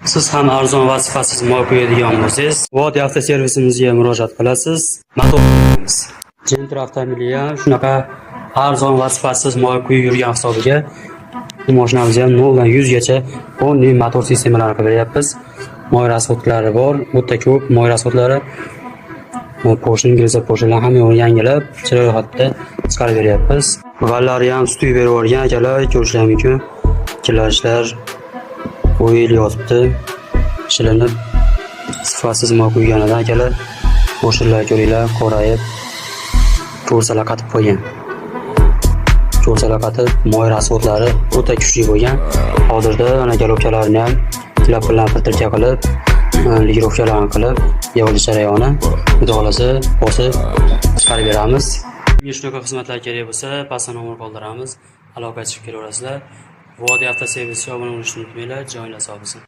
Siz ham arzon va sifatsiz moy quyadigan bo'lsangiz, Vodiy avtoservisimizga murojaat qilasiz. Motorimiz Gentra avtomobili ham shunaqa arzon va sifatsiz moy quyib yurgan hisobiga bu mashinamizni ham 0 dan 100 gacha o'nli motor sistemalarini qilib beryapmiz. Moy rasxodlari bor, o'ta ko'p moy rasxodlari. Porsche inglizlar Porschelar hammasini yangilab, chiroyli holatda chiqarib beryapmiz. Vallari ham sut berib yuborgan akalar, ko'rishingiz mumkin. Kelishlar o'yil yotibdi, shilinib, sifatsiz moy quyganidan akalar, Porschelar ko'ringlar, qorayib, to'rsalar qatib qo'ygan. To'rsalar qatib, moy rasxodlari o'ta kuchli bo'lgan. Hozirda ana galobkalarni ham tilab bilan filtrga qilib, ligirovkalarni qilib, yog'li jarayoni xudo xolasa bosib chiqarib beramiz. Unga shunaqa xizmatlar kerak bo'lsa, pastda nomer qoldiramiz. Aloqa chiqib kelaverasizlar. Vodiy avtoservisga obuna bo'lishni unutmanglar. Joyingiz sog' bo'lsin.